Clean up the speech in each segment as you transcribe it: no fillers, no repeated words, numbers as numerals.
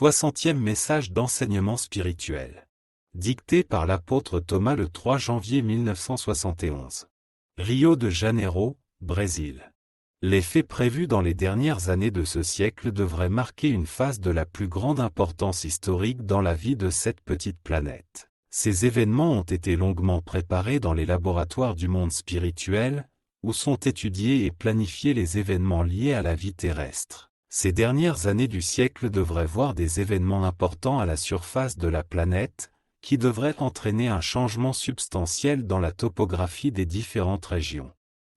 60e message d'enseignement spirituel. Dicté par l'apôtre Thomas le 3 janvier 1971. Rio de Janeiro, Brésil. Les faits prévus dans les dernières années de ce siècle devraient marquer une phase de la plus grande importance historique dans la vie de cette petite planète. Ces événements ont été longuement préparés dans les laboratoires du monde spirituel, où sont étudiés et planifiés les événements liés à la vie terrestre. Ces dernières années du siècle devraient voir des événements importants à la surface de la planète, qui devraient entraîner un changement substantiel dans la topographie des différentes régions.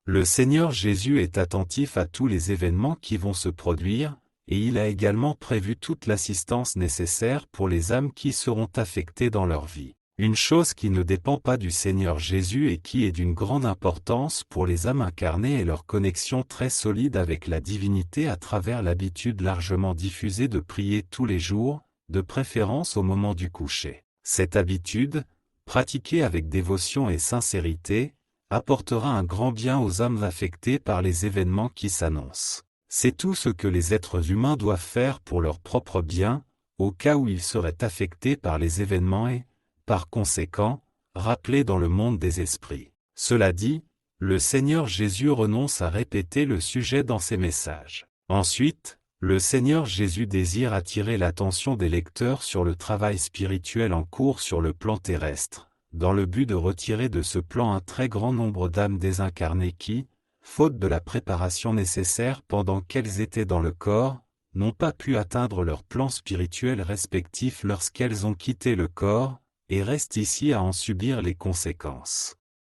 Le Seigneur Jésus est attentif à tous les événements qui vont se produire, et il a également prévu toute l'assistance nécessaire pour les âmes qui seront affectées dans leur vie. Une chose qui ne dépend pas du Seigneur Jésus et qui est d'une grande importance pour les âmes incarnées est leur connexion très solide avec la divinité à travers l'habitude largement diffusée de prier tous les jours, de préférence au moment du coucher. Cette habitude, pratiquée avec dévotion et sincérité, apportera un grand bien aux âmes affectées par les événements qui s'annoncent. C'est tout ce que les êtres humains doivent faire pour leur propre bien, au cas où ils seraient affectés par les événements et, par conséquent, rappelés dans le monde des esprits. Cela dit, le Seigneur Jésus renonce à répéter le sujet dans ses messages. Ensuite, le Seigneur Jésus désire attirer l'attention des lecteurs sur le travail spirituel en cours sur le plan terrestre, dans le but de retirer de ce plan un très grand nombre d'âmes désincarnées qui, faute de la préparation nécessaire pendant qu'elles étaient dans le corps, n'ont pas pu atteindre leur plan spirituel respectif lorsqu'elles ont quitté le corps, et restent ici à en subir les conséquences.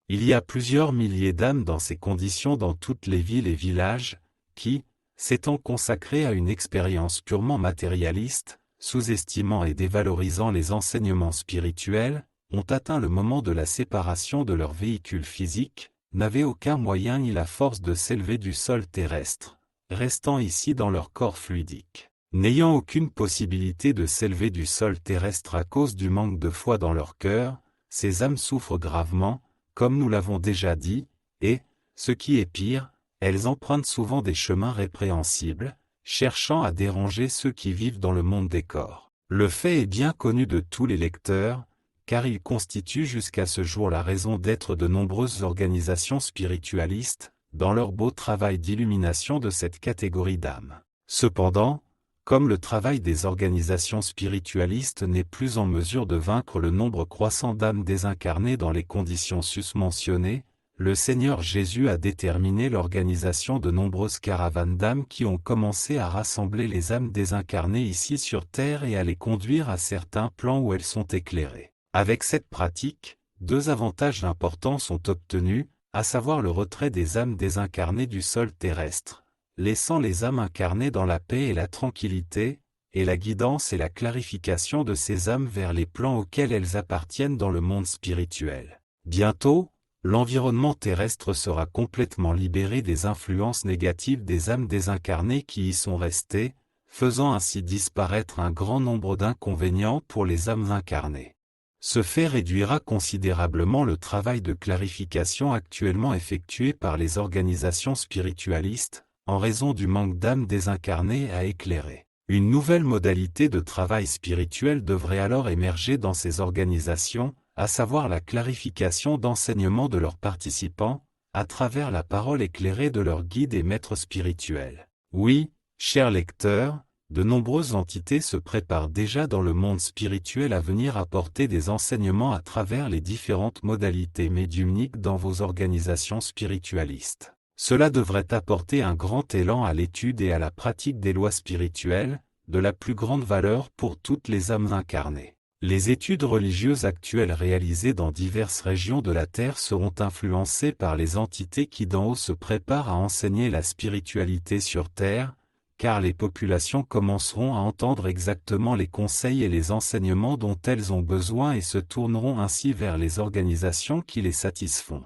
Il y a plusieurs milliers d'âmes dans ces conditions dans toutes les villes et villages, qui, s'étant consacrés à une expérience purement matérialiste, sous-estimant et dévalorisant les enseignements spirituels, ont atteint le moment de la séparation de leur véhicule physique, n'avaient aucun moyen ni la force de s'élever du sol terrestre, restant ici dans leur corps fluidique. N'ayant aucune possibilité de s'élever du sol terrestre à cause du manque de foi dans leur cœur, ces âmes souffrent gravement, comme nous l'avons déjà dit, et, ce qui est pire, elles empruntent souvent des chemins répréhensibles, cherchant à déranger ceux qui vivent dans le monde des corps. Le fait est bien connu de tous les lecteurs, car il constitue jusqu'à ce jour la raison d'être de nombreuses organisations spiritualistes, dans leur beau travail d'illumination de cette catégorie d'âmes. Cependant, comme le travail des organisations spiritualistes n'est plus en mesure de vaincre le nombre croissant d'âmes désincarnées dans les conditions susmentionnées, le Seigneur Jésus a déterminé l'organisation de nombreuses caravanes d'âmes qui ont commencé à rassembler les âmes désincarnées ici sur Terre et à les conduire à certains plans où elles sont éclairées. Avec cette pratique, deux avantages importants sont obtenus, à savoir le retrait des âmes désincarnées du sol terrestre, laissant les âmes incarnées dans la paix et la tranquillité, et la guidance et la clarification de ces âmes vers les plans auxquels elles appartiennent dans le monde spirituel. Bientôt, l'environnement terrestre sera complètement libéré des influences négatives des âmes désincarnées qui y sont restées, faisant ainsi disparaître un grand nombre d'inconvénients pour les âmes incarnées. Ce fait réduira considérablement le travail de clarification actuellement effectué par les organisations spiritualistes, en raison du manque d'âmes désincarnées à éclairer. Une nouvelle modalité de travail spirituel devrait alors émerger dans ces organisations, à savoir la clarification d'enseignements de leurs participants, à travers la parole éclairée de leurs guides et maîtres spirituels. Oui, chers lecteurs, de nombreuses entités se préparent déjà dans le monde spirituel à venir apporter des enseignements à travers les différentes modalités médiumniques dans vos organisations spiritualistes. Cela devrait apporter un grand élan à l'étude et à la pratique des lois spirituelles, de la plus grande valeur pour toutes les âmes incarnées. Les études religieuses actuelles réalisées dans diverses régions de la Terre seront influencées par les entités qui d'en haut se préparent à enseigner la spiritualité sur Terre, car les populations commenceront à entendre exactement les conseils et les enseignements dont elles ont besoin et se tourneront ainsi vers les organisations qui les satisfont.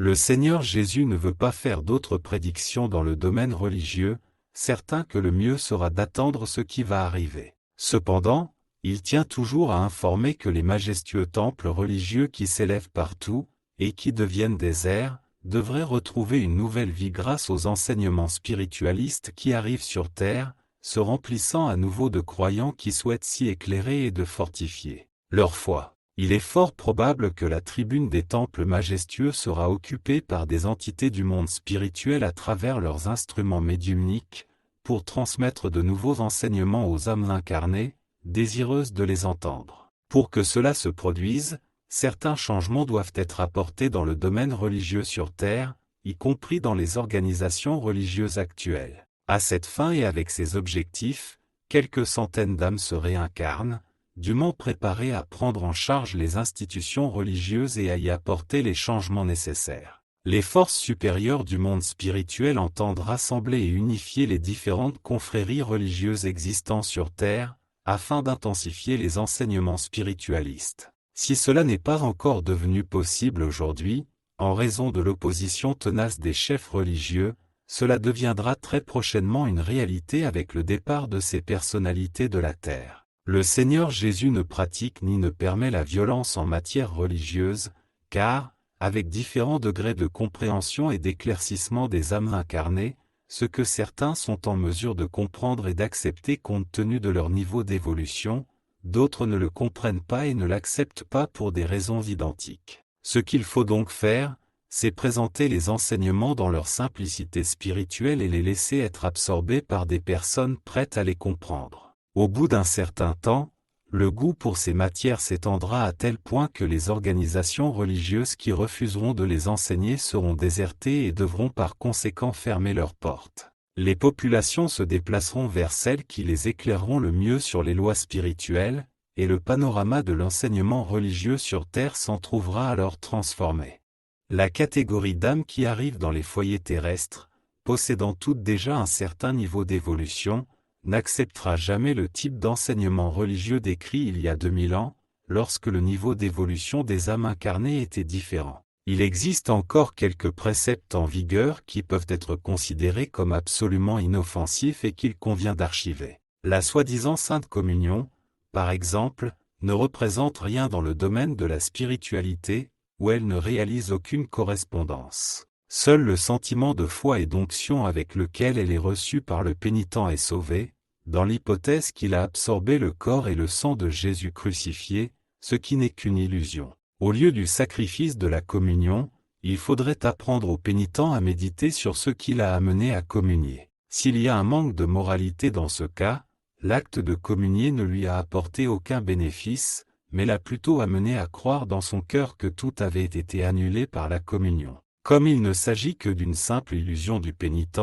Le Seigneur Jésus ne veut pas faire d'autres prédictions dans le domaine religieux, certain que le mieux sera d'attendre ce qui va arriver. Cependant, il tient toujours à informer que les majestueux temples religieux qui s'élèvent partout, et qui deviennent déserts, devraient retrouver une nouvelle vie grâce aux enseignements spiritualistes qui arrivent sur Terre, se remplissant à nouveau de croyants qui souhaitent s'y éclairer et de fortifier leur foi. Il est fort probable que la tribune des temples majestueux sera occupée par des entités du monde spirituel à travers leurs instruments médiumniques, pour transmettre de nouveaux enseignements aux âmes incarnées, désireuses de les entendre. Pour que cela se produise, certains changements doivent être apportés dans le domaine religieux sur Terre, y compris dans les organisations religieuses actuelles. À cette fin et avec ces objectifs, quelques centaines d'âmes se réincarnent, dûment préparées à prendre en charge les institutions religieuses et à y apporter les changements nécessaires. Les forces supérieures du monde spirituel entendent rassembler et unifier les différentes confréries religieuses existant sur Terre, afin d'intensifier les enseignements spiritualistes. Si cela n'est pas encore devenu possible aujourd'hui, en raison de l'opposition tenace des chefs religieux, cela deviendra très prochainement une réalité avec le départ de ces personnalités de la terre. Le Seigneur Jésus ne pratique ni ne permet la violence en matière religieuse, car, avec différents degrés de compréhension et d'éclaircissement des âmes incarnées, ce que certains sont en mesure de comprendre et d'accepter compte tenu de leur niveau d'évolution, d'autres ne le comprennent pas et ne l'acceptent pas pour des raisons identiques. Ce qu'il faut donc faire, c'est présenter les enseignements dans leur simplicité spirituelle et les laisser être absorbés par des personnes prêtes à les comprendre. Au bout d'un certain temps, le goût pour ces matières s'étendra à tel point que les organisations religieuses qui refuseront de les enseigner seront désertées et devront par conséquent fermer leurs portes. Les populations se déplaceront vers celles qui les éclaireront le mieux sur les lois spirituelles, et le panorama de l'enseignement religieux sur Terre s'en trouvera alors transformé. La catégorie d'âmes qui arrivent dans les foyers terrestres, possédant toutes déjà un certain niveau d'évolution, n'acceptera jamais le type d'enseignement religieux décrit il y a 2000 ans, lorsque le niveau d'évolution des âmes incarnées était différent. Il existe encore quelques préceptes en vigueur qui peuvent être considérés comme absolument inoffensifs et qu'il convient d'archiver. La soi-disant Sainte Communion, par exemple, ne représente rien dans le domaine de la spiritualité, où elle ne réalise aucune correspondance. Seul le sentiment de foi et d'onction avec lequel elle est reçue par le pénitent est sauvé, dans l'hypothèse qu'il a absorbé le corps et le sang de Jésus crucifié, ce qui n'est qu'une illusion. Au lieu du sacrifice de la communion, il faudrait apprendre au pénitent à méditer sur ce qui l'a amené à communier. S'il y a un manque de moralité dans ce cas, l'acte de communier ne lui a apporté aucun bénéfice, mais l'a plutôt amené à croire dans son cœur que tout avait été annulé par la communion. Comme il ne s'agit que d'une simple illusion du pénitent,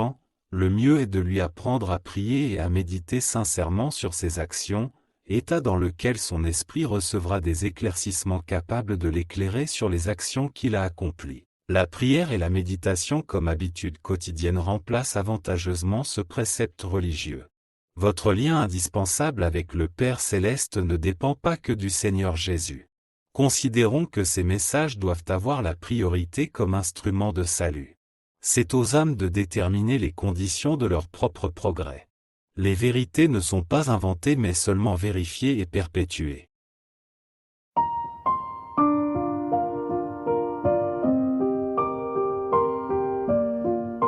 le mieux est de lui apprendre à prier et à méditer sincèrement sur ses actions, état dans lequel son esprit recevra des éclaircissements capables de l'éclairer sur les actions qu'il a accomplies. La prière et la méditation comme habitude quotidienne remplacent avantageusement ce précepte religieux. Votre lien indispensable avec le Père Céleste ne dépend pas que du Seigneur Jésus. Considérons que ces messages doivent avoir la priorité comme instrument de salut. C'est aux âmes de déterminer les conditions de leur propre progrès. Les vérités ne sont pas inventées mais seulement vérifiées et perpétuées.